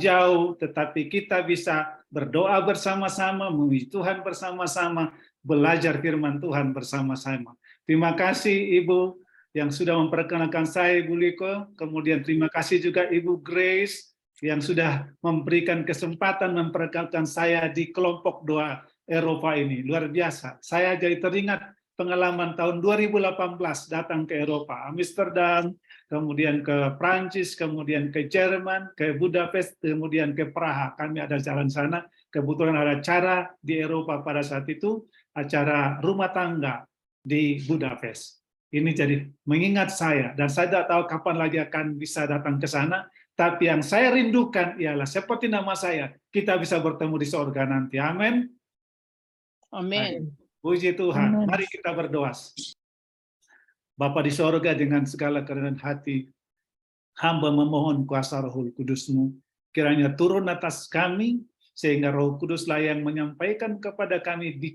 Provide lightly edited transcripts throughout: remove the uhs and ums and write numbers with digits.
jauh, tetapi kita bisa berdoa bersama-sama, memuji Tuhan bersama-sama, belajar firman Tuhan bersama-sama. Terima kasih Ibu yang sudah memperkenalkan saya, Ibu Liko. Kemudian terima kasih juga Ibu Grace yang sudah memberikan kesempatan memperkenalkan saya di kelompok doa Eropa ini. Luar biasa. Saya jadi teringat pengalaman tahun 2018 datang ke Eropa, Amsterdam, kemudian ke Prancis, kemudian ke Jerman, ke Budapest, kemudian ke Praha. Kami ada jalan sana. Kebetulan ada acara di Eropa pada saat itu, acara rumah tangga di Budapest. Ini jadi mengingat saya, dan saya tidak tahu kapan lagi akan bisa datang ke sana, tapi yang saya rindukan ialah seperti nama saya, kita bisa bertemu di surga nanti. Amin. Amin. Puji Tuhan. Amin. Mari kita berdoa. Bapa di surga, dengan segala kerendahan hati, hamba memohon kuasa Roh Kudus-Mu, kiranya turun atas kami, sehingga Roh Kuduslah yang menyampaikan kepada kami di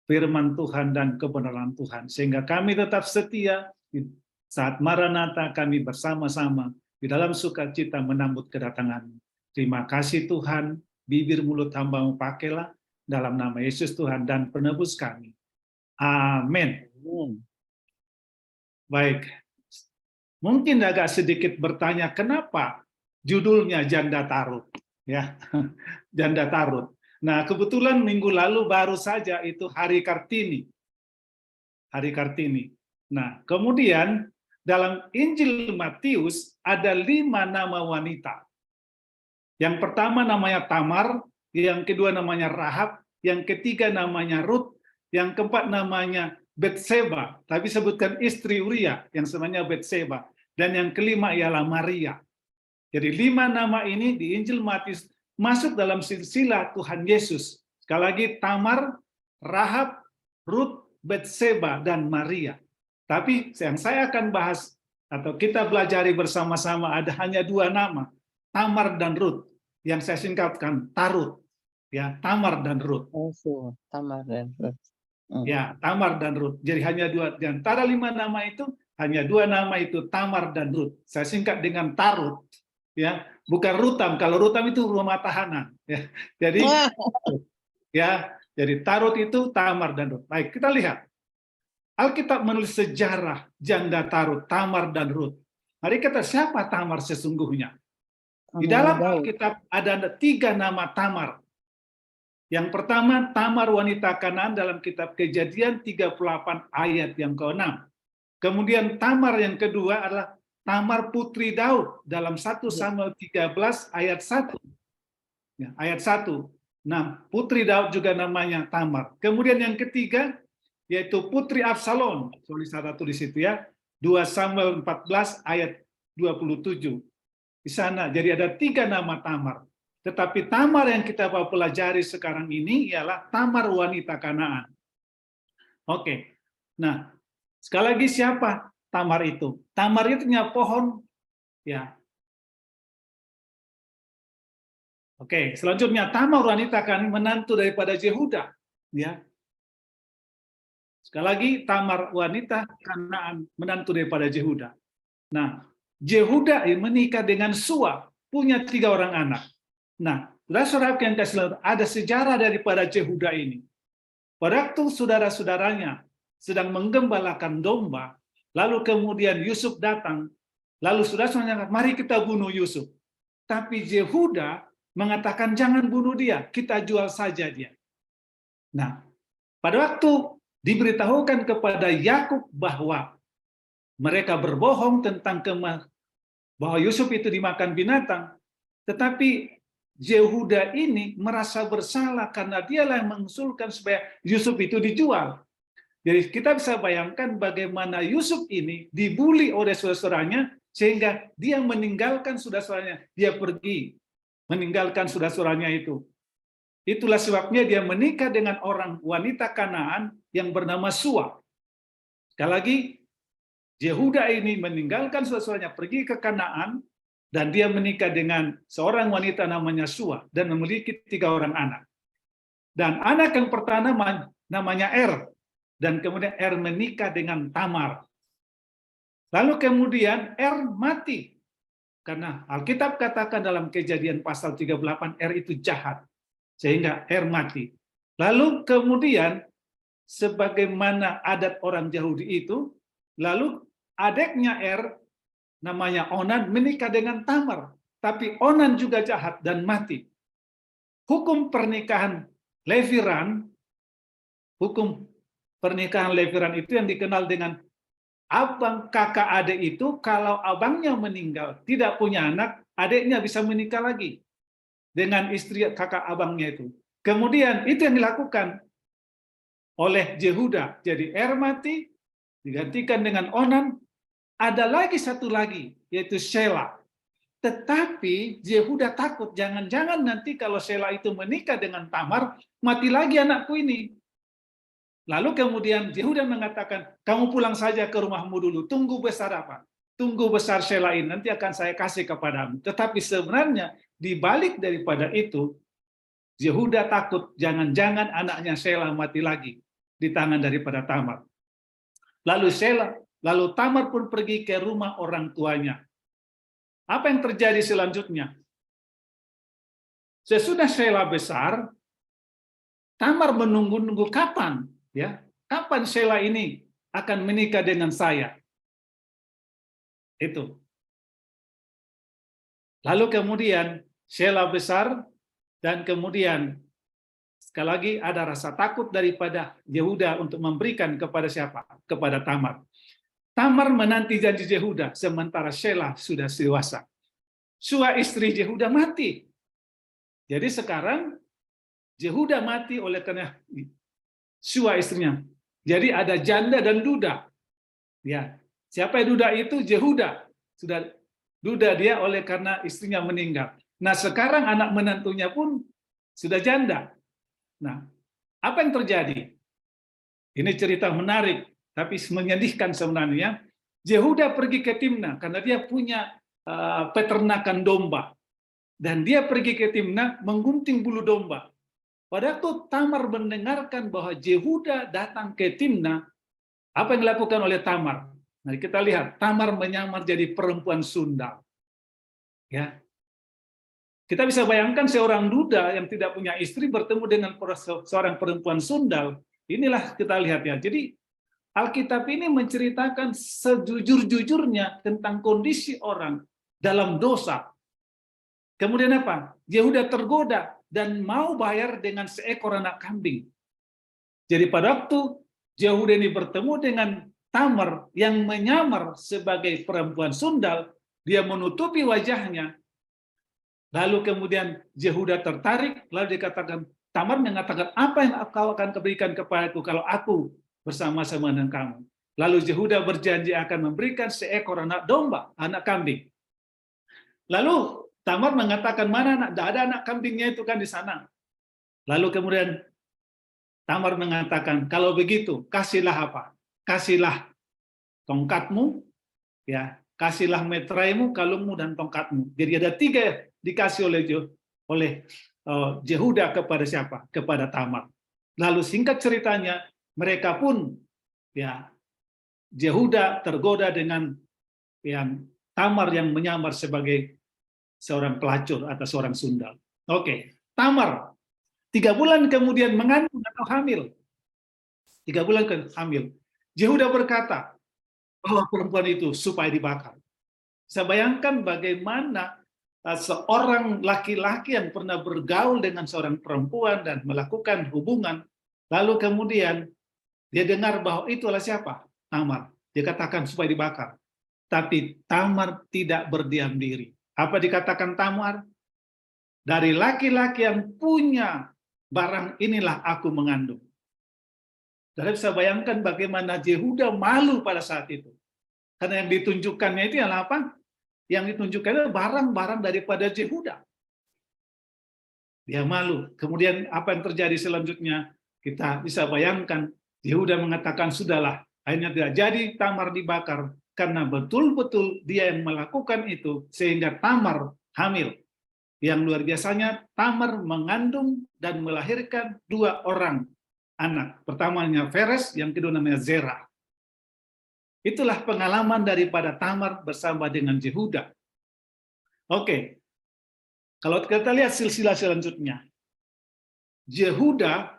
firman Tuhan dan kebenaran Tuhan, sehingga kami tetap setia di saat Maranatha kami bersama-sama di dalam sukacita menambut kedatangan. Terima kasih Tuhan, bibir mulut hamba-Mu pakailah dalam nama Yesus Tuhan dan penebus kami. Amin. Baik, mungkin agak sedikit bertanya kenapa judulnya Janda Tarut, ya, Janda Tarut. Nah, kebetulan minggu lalu baru saja itu Hari Kartini. Hari Kartini. Nah, kemudian dalam Injil Matius ada 5 nama wanita. Yang pertama namanya Tamar, yang kedua namanya Rahab, yang ketiga namanya Ruth, yang keempat namanya Betseba, tapi sebutkan istri Uria yang namanya Betseba, dan yang kelima ialah Maria. Jadi 5 nama ini di Injil Matius masuk dalam silsilah Tuhan Yesus. Sekali lagi Tamar, Rahab, Ruth, Betseba, dan Maria. Tapi yang saya akan bahas atau kita pelajari bersama-sama ada hanya 2 nama, Tamar dan Ruth, yang saya singkatkan Tarut. Ya, Tamar dan Ruth. Tamar dan Ruth. Ya, Tamar dan Ruth. Jadi hanya 2 di antara 5 nama itu, hanya 2 nama itu Tamar dan Ruth. Saya singkat dengan Tarut. Ya, bukan Rutam. Kalau Rutam itu rumah tahanan. Ya, jadi Tarut itu Tamar dan Ruth. Baik, kita lihat. Alkitab menulis sejarah janda Tarut, Tamar dan Ruth. Mari kita siapa Tamar sesungguhnya? Di dalam Alkitab ada 3 nama Tamar. Yang pertama, Tamar wanita Kanaan dalam kitab Kejadian 38 ayat yang ke-6. Kemudian Tamar yang kedua adalah Tamar putri Daud dalam 1 Samuel 13 ayat 1. Ya, ayat 1. Nah, putri Daud juga namanya Tamar. Kemudian yang ketiga, yaitu putri Absalom. Tulisan di situ ya. 2 Samuel 14 ayat 27. Di sana, jadi ada 3 nama Tamar. Tetapi Tamar yang kita mau pelajari sekarang ini ialah Tamar wanita Kanaan. Oke. Nah, sekali lagi siapa Tamar itu? Tamar itu punya pohon, ya. Oke, selanjutnya Tamar wanita Kanaan menantu daripada Yehuda, ya. Sekali lagi Tamar wanita Kanaan menantu daripada Yehuda. Nah, Yehuda menikah dengan Sua, punya 3 orang anak. Nah, saudara-saudara yang kasih, ada sejarah daripada Yehuda ini. Pada waktu saudara-saudaranya sedang menggembalakan domba, lalu kemudian Yusuf datang, lalu saudara-saudaranya, mari kita bunuh Yusuf. Tapi Yehuda mengatakan jangan bunuh dia, kita jual saja dia. Nah, pada waktu diberitahukan kepada Yakub bahwa mereka berbohong tentang bahwa Yusuf itu dimakan binatang, tetapi Yehuda ini merasa bersalah karena dialah yang mengusulkan supaya Yusuf itu dijual. Jadi kita bisa bayangkan bagaimana Yusuf ini dibuli oleh saudara-saudaranya sehingga dia meninggalkan saudara-saudaranya, dia pergi meninggalkan saudara-saudaranya itu. Itulah sebabnya dia menikah dengan orang wanita Kanaan yang bernama Sua. Sekali lagi, Yehuda ini meninggalkan saudara-saudaranya pergi ke Kanaan, dan dia menikah dengan seorang wanita namanya Sua dan memiliki 3 orang anak. Dan anak yang pertama namanya Er, dan kemudian Er menikah dengan Tamar. Lalu kemudian Er mati. Karena Alkitab katakan dalam Kejadian pasal 38, itu jahat. Sehingga mati. Lalu kemudian, sebagaimana adat orang Yahudi itu, lalu adiknya namanya Onan, menikah dengan Tamar. Tapi Onan juga jahat dan mati. Hukum pernikahan Leviran, hukum pernikahan Leviran itu yang dikenal dengan abang kakak adik itu, kalau abangnya meninggal, tidak punya anak, adiknya bisa menikah lagi dengan istri kakak abangnya itu. Kemudian itu yang dilakukan oleh Yehuda. Jadi mati, digantikan dengan Onan, ada lagi satu lagi, yaitu Shela. Tetapi Yehuda takut, jangan-jangan nanti kalau Shela itu menikah dengan Tamar, mati lagi anakku ini. Lalu kemudian Yehuda mengatakan, kamu pulang saja ke rumahmu dulu, tunggu besar apa? Tunggu besar Shela ini, nanti akan saya kasih kepadamu. Tetapi sebenarnya di balik daripada itu, Yehuda takut jangan-jangan anaknya Shela mati lagi di tangan daripada Tamar. Lalu Tamar pun pergi ke rumah orang tuanya. Apa yang terjadi selanjutnya? Sesudah Shela besar, Tamar menunggu-nunggu kapan, ya? Kapan Shela ini akan menikah dengan saya? Itu. Lalu kemudian Shela besar, dan kemudian sekali lagi ada rasa takut daripada Yehuda untuk memberikan kepada siapa? Kepada Tamar. Tamar menanti janji Yehuda, sementara Shela sudah dewasa. Sua istri Yehuda mati. Jadi sekarang Yehuda mati oleh karena Sua istrinya. Jadi ada janda dan duda. Ya, siapa yang duda itu? Yehuda. Sudah duda dia oleh karena istrinya meninggal. Nah, sekarang anak menantunya pun sudah janda. Nah, apa yang terjadi? Ini cerita menarik, tapi menyedihkan sebenarnya. Yehuda pergi ke Timna karena dia punya peternakan domba. Dan dia pergi ke Timna menggunting bulu domba. Pada waktu Tamar mendengarkan bahwa Yehuda datang ke Timna, apa yang dilakukan oleh Tamar? Nah, kita lihat, Tamar menyamar jadi perempuan sundal. Ya, kita bisa bayangkan seorang duda yang tidak punya istri bertemu dengan seorang perempuan sundal. Inilah kita lihat ya. Jadi Alkitab ini menceritakan sejujur-jujurnya tentang kondisi orang dalam dosa. Kemudian apa? Yehuda tergoda dan mau bayar dengan seekor anak kambing. Jadi pada waktu Yehuda ini bertemu dengan Tamar yang menyamar sebagai perempuan sundal, dia menutupi wajahnya. Lalu kemudian Yehuda tertarik, lalu dikatakan, Tamar mengatakan, apa yang kau akan berikan kepadaku kalau aku bersama-sama dengan kamu? Lalu Yehuda berjanji akan memberikan seekor anak domba, anak kambing. Lalu Tamar mengatakan, mana anak? Tidak ada anak kambingnya itu kan di sana. Lalu kemudian Tamar mengatakan, kalau begitu, kasihlah apa? Kasihlah tongkatmu, ya, kasihlah metraimu, kalungmu, dan tongkatmu. Jadi ada 3 dikasih oleh Yehuda kepada siapa? Kepada Tamar. Lalu singkat ceritanya, mereka pun, ya, Yehuda tergoda dengan yang Tamar yang menyamar sebagai seorang pelacur atau seorang sundal. Oke, Tamar 3 bulan kemudian mengandung atau hamil. 3 bulan hamil. Yehuda berkata bahwa perempuan itu supaya dibakar. Saya bayangkan bagaimana seorang laki-laki yang pernah bergaul dengan seorang perempuan dan melakukan hubungan, lalu kemudian dia dengar bahwa itu adalah siapa? Tamar. Dia katakan supaya dibakar. Tapi Tamar tidak berdiam diri. Apa dikatakan Tamar? Dari laki-laki yang punya barang inilah aku mengandung. Dan bisa bayangkan bagaimana Yehuda malu pada saat itu. Karena yang ditunjukkannya itu adalah apa? Yang ditunjukkannya barang-barang daripada Yehuda. Dia malu. Kemudian apa yang terjadi selanjutnya? Kita bisa bayangkan, Yehuda mengatakan, sudahlah, akhirnya tidak jadi Tamar dibakar, karena betul-betul dia yang melakukan itu, sehingga Tamar hamil. Yang luar biasanya, Tamar mengandung dan melahirkan 2 orang anak. Pertamanya Feres, yang kedua namanya Zerah. Itulah pengalaman daripada Tamar bersama dengan Yehuda. Oke, kalau kita lihat silsilah selanjutnya, Yehuda,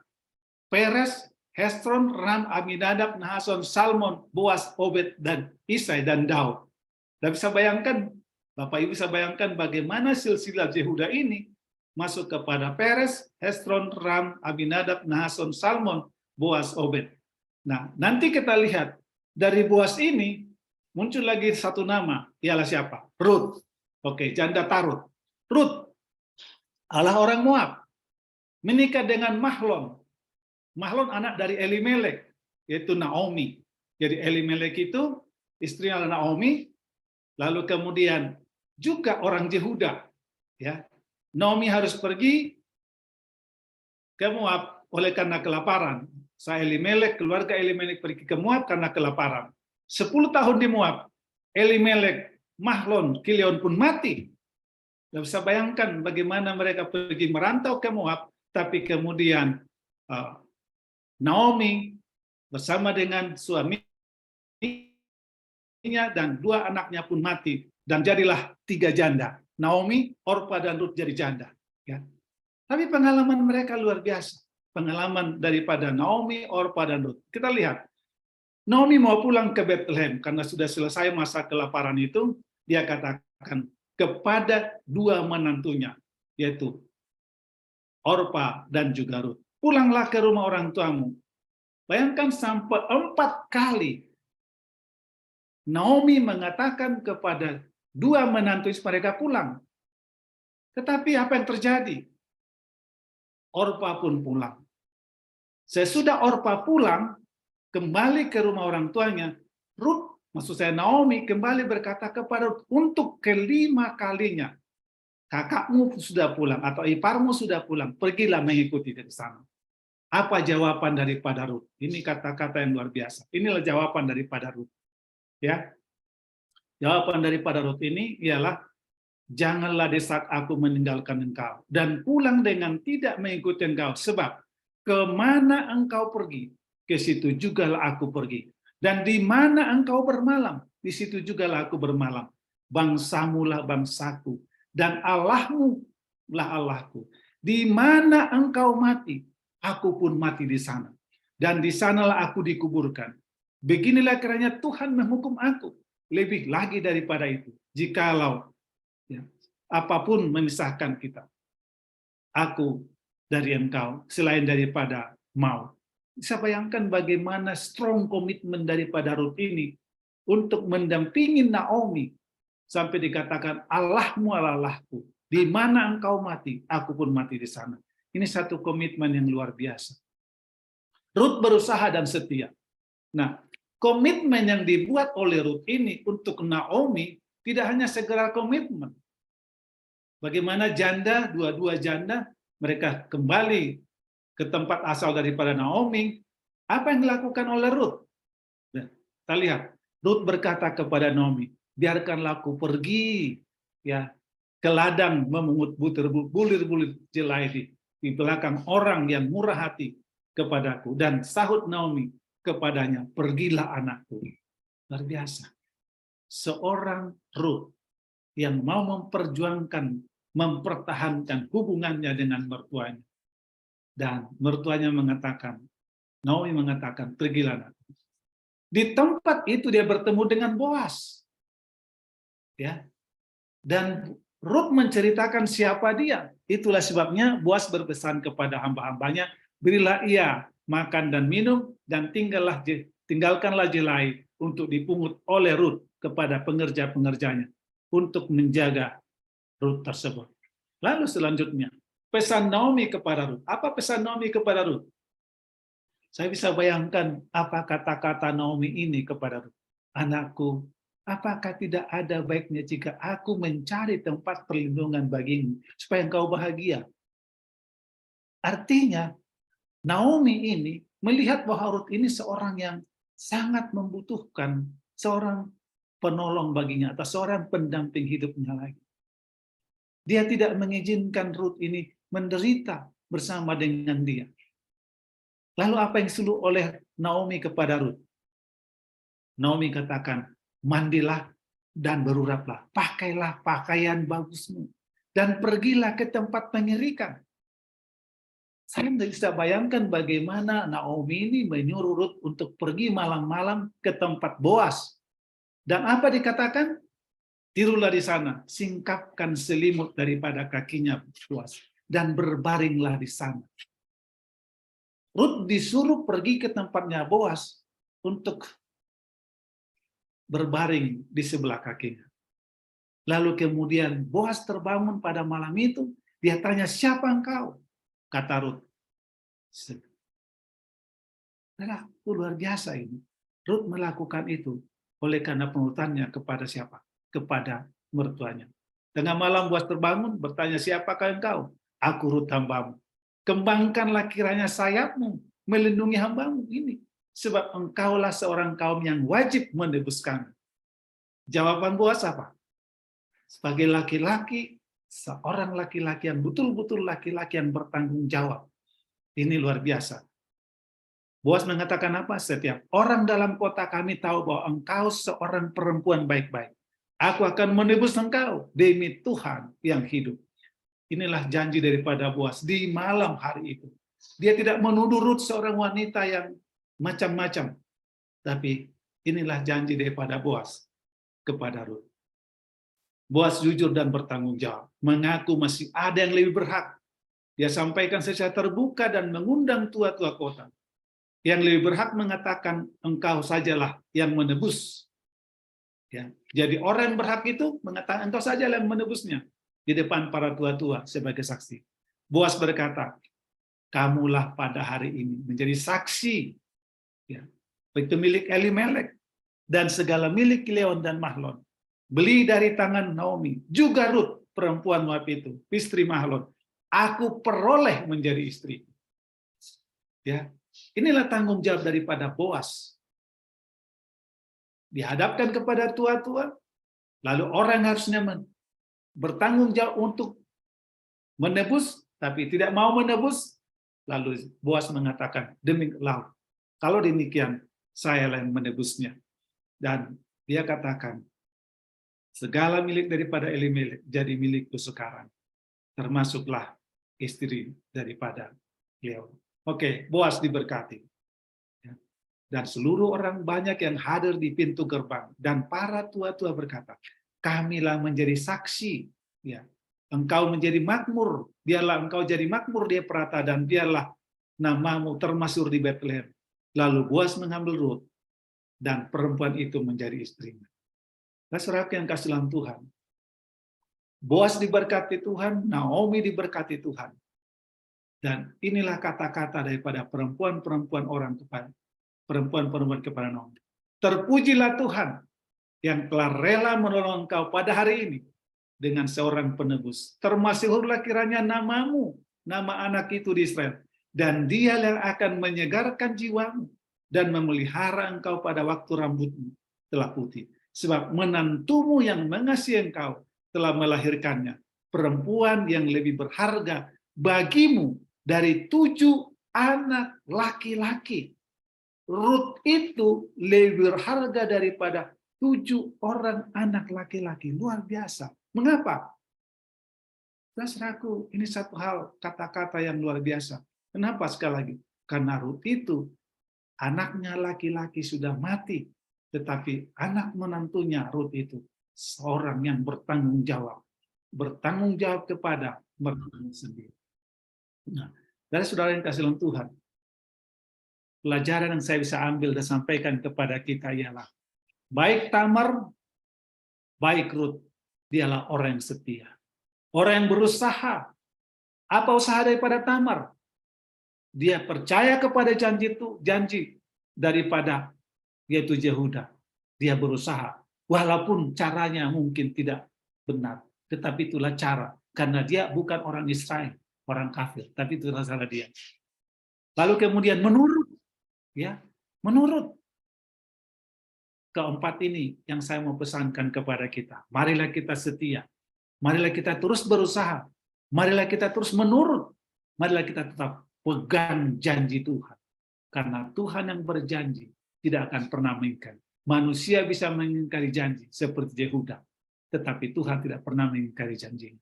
Peres, Hezron, Ram, Aminadab, Nahason, Salmon, Boas, Obed, dan Isai, dan Daud. Dan bisa bayangkan, Bapak Ibu bisa bayangkan bagaimana silsilah Yehuda ini masuk kepada Peres, Hezron, Ram, Aminadab, Nahason, Salmon, Boas, Obed. Nah, nanti kita lihat, dari Boas ini muncul lagi satu nama, ialah siapa? Rut. Oke, janda Tarut. Rut adalah orang Moab, menikah dengan Mahlon. Mahlon anak dari Elimelek, yaitu Naomi. Jadi Elimelek itu istrinya Naomi, lalu kemudian juga orang Yehuda. Ya, Naomi harus pergi ke Moab oleh karena kelaparan. Elimelek, keluarga Elimelek pergi ke Moab karena kelaparan. 10 tahun di Moab, Elimelek, Mahlon, Kilion pun mati. Tidak bisa bayangkan bagaimana mereka pergi merantau ke Moab, tapi kemudian Naomi bersama dengan suaminya dan 2 anaknya pun mati, dan jadilah 3 janda. Naomi, Orpa, dan Rut jadi janda. Ya. Tapi pengalaman mereka luar biasa. Pengalaman daripada Naomi, Orpa, dan Rut. Kita lihat, Naomi mau pulang ke Bethlehem karena sudah selesai masa kelaparan itu. Dia katakan kepada 2 menantunya, yaitu Orpa dan juga Rut, pulanglah ke rumah orang tuamu. Bayangkan sampai 4 kali Naomi mengatakan kepada 2 menantu mereka pulang. Tetapi apa yang terjadi? Orpa pun pulang. Sesudah Orpa pulang, kembali ke rumah orang tuanya, Rut, maksud saya Naomi, kembali berkata kepada Rut untuk kelima kalinya, kakakmu sudah pulang atau iparmu sudah pulang, pergilah mengikuti dari sana. Apa jawaban daripada Rut? Ini kata-kata yang luar biasa. Inilah jawaban daripada Rut. Ya, jawaban daripada Rut ini ialah, janganlah di saat aku meninggalkan engkau dan pulang dengan tidak mengikuti engkau, sebab kemana engkau pergi, ke situ jugalah aku pergi. Dan di mana engkau bermalam, di situ jugalah aku bermalam. Bangsamulah bangsaku, dan Allahmu lah Allahku. Di mana engkau mati, aku pun mati di sana. Dan di sanalah aku dikuburkan. Beginilah kiranya Tuhan menghukum aku. Lebih lagi daripada itu, jikalau ya, apapun memisahkan kita, aku dari engkau, selain daripada maut. Bisa bayangkan bagaimana strong komitmen daripada Rut ini untuk mendampingi Naomi sampai dikatakan Allahmu Allahku, di mana engkau mati, aku pun mati di sana. Ini satu komitmen yang luar biasa. Rut berusaha dan setia. Nah, komitmen yang dibuat oleh Rut ini untuk Naomi tidak hanya segera komitmen. Bagaimana janda, 2 janda, mereka kembali ke tempat asal daripada Naomi. Apa yang dilakukan oleh Rut? Nah, kita lihat, Rut berkata kepada Naomi, biarkanlah aku pergi ya ke ladang memungut bulir-bulir jelai di belakang orang yang murah hati kepadaku. Dan sahut Naomi kepadanya, pergilah anakku. Luar biasa. Seorang Rut yang mau memperjuangkan, mempertahankan hubungannya dengan mertuanya. Dan mertuanya mengatakan, Naomi mengatakan, pergilah anakku. Di tempat itu dia bertemu dengan Boas. Ya. Dan Rut menceritakan siapa dia. Itulah sebabnya Boas berpesan kepada hamba-hambanya, berilah ia makan dan minum, dan tinggalkanlah jelai untuk dipungut oleh Rut kepada pengerja-pengerjanya untuk menjaga Rut tersebut. Lalu selanjutnya, pesan Naomi kepada Rut. Apa pesan Naomi kepada Rut? Saya bisa bayangkan apa kata-kata Naomi ini kepada Rut. Anakku, apakah tidak ada baiknya jika aku mencari tempat perlindungan bagimu, supaya engkau bahagia? Artinya, Naomi ini melihat bahwa Rut ini seorang yang sangat membutuhkan seorang penolong baginya, atau seorang pendamping hidupnya lagi. Dia tidak mengizinkan Rut ini menderita bersama dengan dia. Lalu apa yang disuruh oleh Naomi kepada Rut? Naomi katakan, mandilah dan beruraplah, pakailah pakaian bagusmu, dan pergilah ke tempat pengirikan. Saya tidak bisa bayangkan bagaimana Naomi ini menyuruh Rut untuk pergi malam-malam ke tempat Boas. Dan apa dikatakan? Tirulah di sana, singkapkan selimut daripada kakinya Boas, dan berbaringlah di sana. Rut disuruh pergi ke tempatnya Boas untuk berbaring di sebelah kakinya. Lalu kemudian Boas terbangun pada malam itu, dia tanya, siapa engkau? Kata Rut. Luar biasa ini. Rut melakukan itu oleh karena penurutannya kepada siapa? Kepada mertuanya. Tengah malam Boas terbangun, bertanya, siapakah engkau? Aku Rut hambamu. Kembangkanlah kiranya sayapmu, melindungi hambamu ini. Sebab engkaulah seorang kaum yang wajib menebus kami. Jawaban Boas apa? Sebagai laki-laki, seorang laki-laki yang betul-betul laki-laki yang bertanggung jawab. Ini luar biasa. Boas mengatakan apa? Setiap orang dalam kota kami tahu bahwa engkau seorang perempuan baik-baik. Aku akan menebus engkau demi Tuhan yang hidup. Inilah janji daripada Boas di malam hari itu. Dia tidak menuduh Rut seorang wanita yang macam-macam. Tapi inilah janji daripada Boas kepada Rut. Boas jujur dan bertanggung jawab. Mengaku masih ada yang lebih berhak. Dia sampaikan secara terbuka dan mengundang tua-tua kota. Yang lebih berhak mengatakan, engkau sajalah yang menebus. Ya. Jadi orang yang berhak itu mengatakan, engkau sajalah yang menebusnya. Di depan para tua-tua sebagai saksi. Boas berkata, kamulah pada hari ini menjadi saksi. Ya. Itu milik Elimelek dan segala milik Leon dan Mahlon. Beli dari tangan Naomi. Juga Rut, perempuan Moab itu, istri Mahlon. Aku peroleh menjadi istri. Ya. Inilah tanggung jawab daripada Boas. Dihadapkan kepada tua-tua, lalu orang harusnya bertanggung jawab untuk menebus, tapi tidak mau menebus, lalu Boas mengatakan, demi Allah, kalau demikian, saya yang menebusnya. Dan dia katakan, segala milik daripada Elimelek jadi milikku sekarang, termasuklah istri daripada Leon. Oke, Boas diberkati. Dan seluruh orang banyak yang hadir di pintu gerbang. Dan para tua-tua berkata, kamilah menjadi saksi. Ya, engkau menjadi makmur. Biarlah engkau jadi makmur di Efrata dan biarlah namamu termasyhur di Bethlehem. Lalu Boas mengambil Rut dan perempuan itu menjadi istrinya. Saudara yang kasih dalam Tuhan. Boas diberkati Tuhan, Naomi diberkati Tuhan. Dan inilah kata-kata daripada perempuan-perempuan orang kepada perempuan-perempuan kepada Naomi. Terpujilah Tuhan yang telah rela menolong engkau pada hari ini dengan seorang penebus. Termasyhurlah kiranya namamu, nama anak itu di Israel. Dan dia yang akan menyegarkan jiwamu dan memelihara engkau pada waktu rambutmu telah putih. Sebab menantumu yang mengasihi engkau telah melahirkannya. Perempuan yang lebih berharga bagimu dari 7 anak laki-laki. Rut itu lebih berharga daripada 7 orang anak laki-laki. Luar biasa. Mengapa? Saudaraku, ini satu hal kata-kata yang luar biasa. Kenapa sekali lagi? Karena Rut itu anaknya laki-laki sudah mati. Tetapi anak menantunya Rut itu seorang yang bertanggung jawab. Bertanggung jawab kepada mertuanya sendiri. Nah, dari saudara yang kasih dalam Tuhan, pelajaran yang saya bisa ambil dan sampaikan kepada kita ialah, baik Tamar, baik Rut, dialah orang yang setia. Orang yang berusaha. Apa usaha daripada Tamar? Dia percaya kepada janji daripada yaitu Yehuda. Dia berusaha. Walaupun caranya mungkin tidak benar. Tetapi itulah cara. Karena dia bukan orang Israel. Orang kafir, tapi itu salah dia. Lalu kemudian menurut, ya, menurut. Keempat ini yang saya mau pesankan kepada kita. Marilah kita setia, marilah kita terus berusaha, marilah kita terus menurut, marilah kita tetap pegang janji Tuhan. Karena Tuhan yang berjanji tidak akan pernah meninggal. Manusia bisa mengingkari janji seperti Yehuda, tetapi Tuhan tidak pernah mengingkari janji.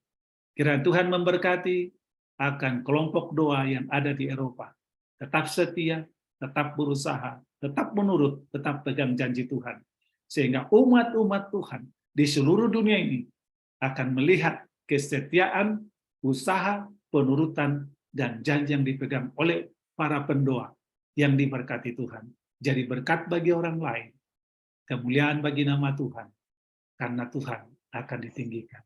Kiranya Tuhan memberkati akan kelompok doa yang ada di Eropa. Tetap setia, tetap berusaha, tetap menurut, tetap pegang janji Tuhan. Sehingga umat-umat Tuhan di seluruh dunia ini akan melihat kesetiaan, usaha, penurutan, dan janji yang dipegang oleh para pendoa yang diberkati Tuhan. Jadi berkat bagi orang lain, kemuliaan bagi nama Tuhan, karena Tuhan akan ditinggikan.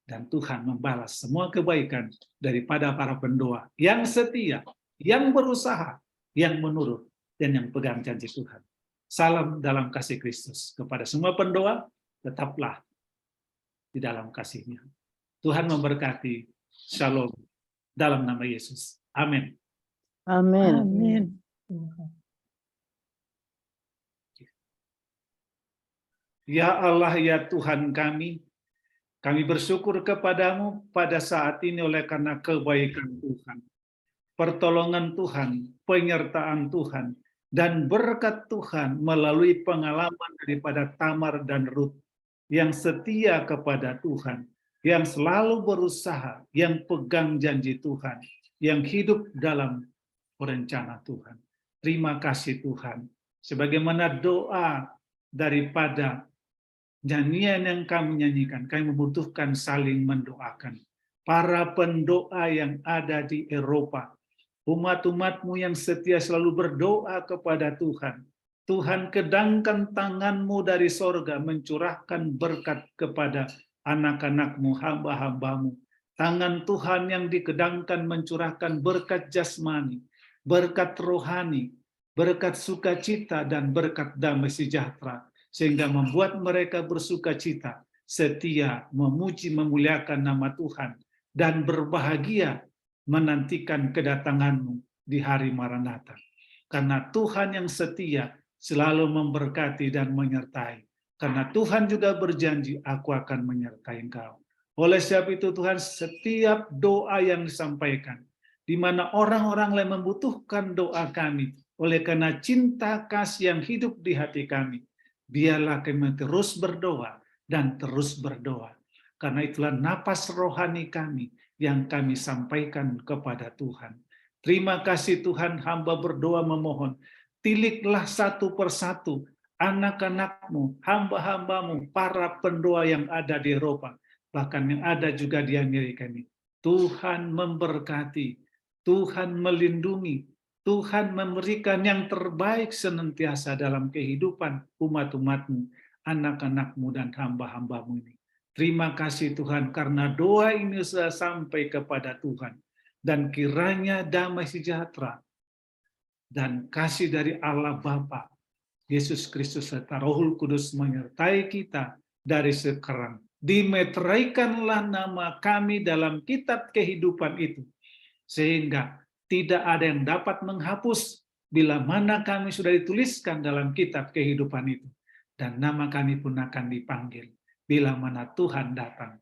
Dan Tuhan membalas semua kebaikan daripada para pendoa yang setia, yang berusaha, yang menurut, dan yang pegang janji Tuhan. Salam dalam kasih Kristus. Kepada semua pendoa, tetaplah di dalam kasih-Nya. Tuhan memberkati. Shalom. Dalam nama Yesus. Amin. Amin. Amin. Ya Allah, ya Tuhan kami bersyukur kepadamu pada saat ini oleh karena kebaikan Tuhan, pertolongan Tuhan, penyertaan Tuhan, dan berkat Tuhan melalui pengalaman daripada Tamar dan Ruth yang setia kepada Tuhan, yang selalu berusaha, yang pegang janji Tuhan, yang hidup dalam rencana Tuhan. Terima kasih Tuhan. Sebagaimana doa daripada nyanyian yang kami nyanyikan, kami membutuhkan saling mendoakan. Para pendoa yang ada di Eropa, umat-umatmu yang setia selalu berdoa kepada Tuhan. Tuhan, kedangkan tanganmu dari sorga, mencurahkan berkat kepada anak-anakmu, hamba-hambamu. Tangan Tuhan yang dikedangkan mencurahkan berkat jasmani, berkat rohani, berkat sukacita, dan berkat damai sejahtera, sehingga membuat mereka bersukacita, setia, memuji, memuliakan nama Tuhan, dan berbahagia menantikan kedatanganmu di hari Maranatha. Karena Tuhan yang setia selalu memberkati dan menyertai. Karena Tuhan juga berjanji, aku akan menyertai engkau. Oleh sebab itu Tuhan, setiap doa yang disampaikan, di mana orang-orang lain membutuhkan doa kami, oleh karena cinta kasih yang hidup di hati kami, biarlah kami terus berdoa dan terus berdoa. Karena itulah napas rohani kami yang kami sampaikan kepada Tuhan. Terima kasih Tuhan, hamba berdoa memohon, tiliklah satu persatu anak-anakmu, hamba-hambamu, para pendoa yang ada di Eropa, bahkan yang ada juga di Amerika ini. Tuhan memberkati, Tuhan melindungi, Tuhan memberikan yang terbaik senantiasa dalam kehidupan umat-umatmu, anak-anakmu, dan hamba-hambamu ini. Terima kasih Tuhan, karena doa ini sudah sampai kepada Tuhan. Dan kiranya damai sejahtera dan kasih dari Allah Bapa, Yesus Kristus, serta Roh Kudus menyertai kita dari sekarang. Dimeteraikanlah nama kami dalam kitab kehidupan itu, sehingga tidak ada yang dapat menghapus bila mana kami sudah dituliskan dalam kitab kehidupan itu. Dan nama kami pun akan dipanggil bila mana Tuhan datang.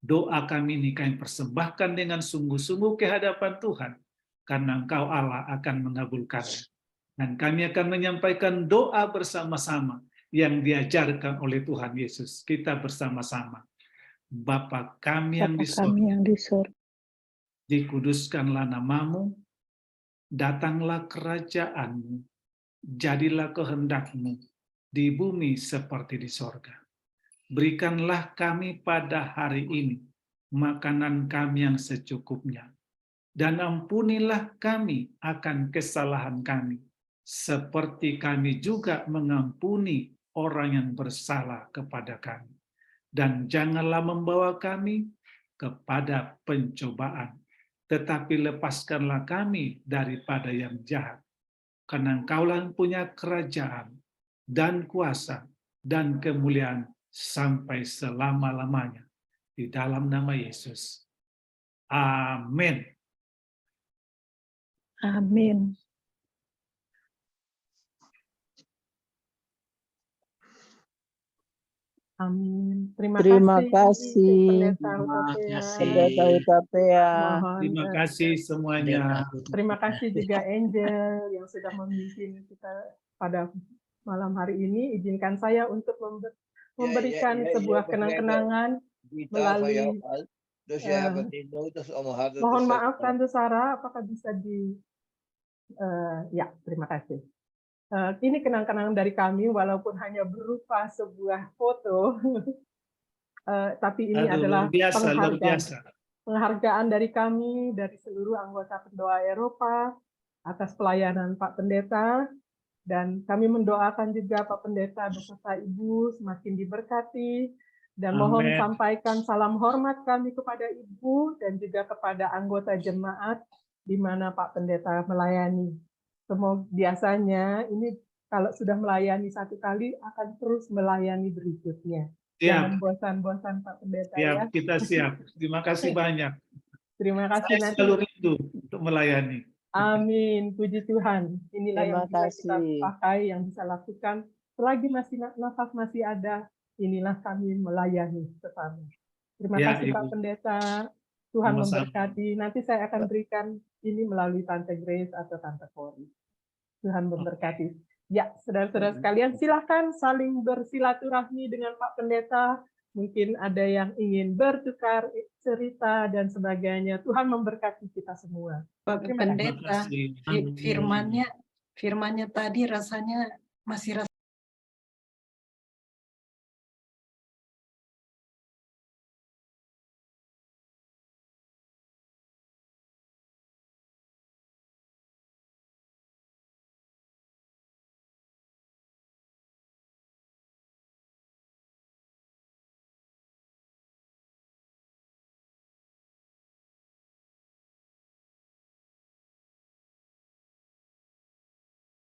Doa kami ini kami persembahkan dengan sungguh-sungguh ke hadapan Tuhan, karena Engkau Allah akan mengabulkannya. Dan kami akan menyampaikan doa bersama-sama yang diajarkan oleh Tuhan Yesus. Kita bersama-sama. Bapa kami yang di surga, dikuduskanlah namamu, datanglah kerajaanmu, jadilah kehendakmu di bumi seperti di sorga. Berikanlah kami pada hari ini makanan kami yang secukupnya, dan ampunilah kami akan kesalahan kami, seperti kami juga mengampuni orang yang bersalah kepada kami. Dan janganlah membawa kami kepada pencobaan, tetapi lepaskanlah kami daripada yang jahat. Karena Engkaulah yang punya kerajaan dan kuasa dan kemuliaan sampai selama-lamanya. Di dalam nama Yesus. Amin. Amin. Amin. Terima Terima kasih. kasih, Pendeta Hutapea. Pendeta Hutapea. Mohon, Terima kasih semuanya. terima kasih juga Angel yang sudah memimpin kita pada malam hari ini, izinkan saya untuk memberikan sebuah kenang-kenangan melalui mohon maaf Tante Sarah, apakah bisa ya, terima kasih. Ini kenang-kenangan dari kami, walaupun hanya berupa sebuah foto, tapi ini adalah luar biasa. penghargaan dari kami, dari seluruh anggota pendoa Eropa, atas pelayanan Pak Pendeta, dan kami mendoakan juga Pak Pendeta beserta Ibu semakin diberkati, dan mohon Amin. sampaikan salam hormat kami kepada Ibu dan juga kepada anggota jemaat di mana Pak Pendeta melayani. Semoga biasanya ini kalau sudah melayani satu kali akan terus melayani berikutnya. Jangan bosan-bosan Pak Pendeta ya. Kita siap. Terima kasih banyak. Terima kasih. Saya selalu rindu untuk melayani. Amin, puji Tuhan. Inilah yang bisa kita pakai, yang bisa lakukan. Selagi nafas masih ada, inilah kami melayani sesama. Terima kasih Pak Pendeta. Tuhan memberkati. Nanti saya akan berikan ini melalui Tante Grace atau Tante Kori. Tuhan memberkati. Ya, saudara-saudara sekalian, silakan saling bersilaturahmi dengan Pak Pendeta. Mungkin ada yang ingin bertukar cerita dan sebagainya. Tuhan memberkati kita semua. Pak Pendeta, firmannya tadi rasanya masih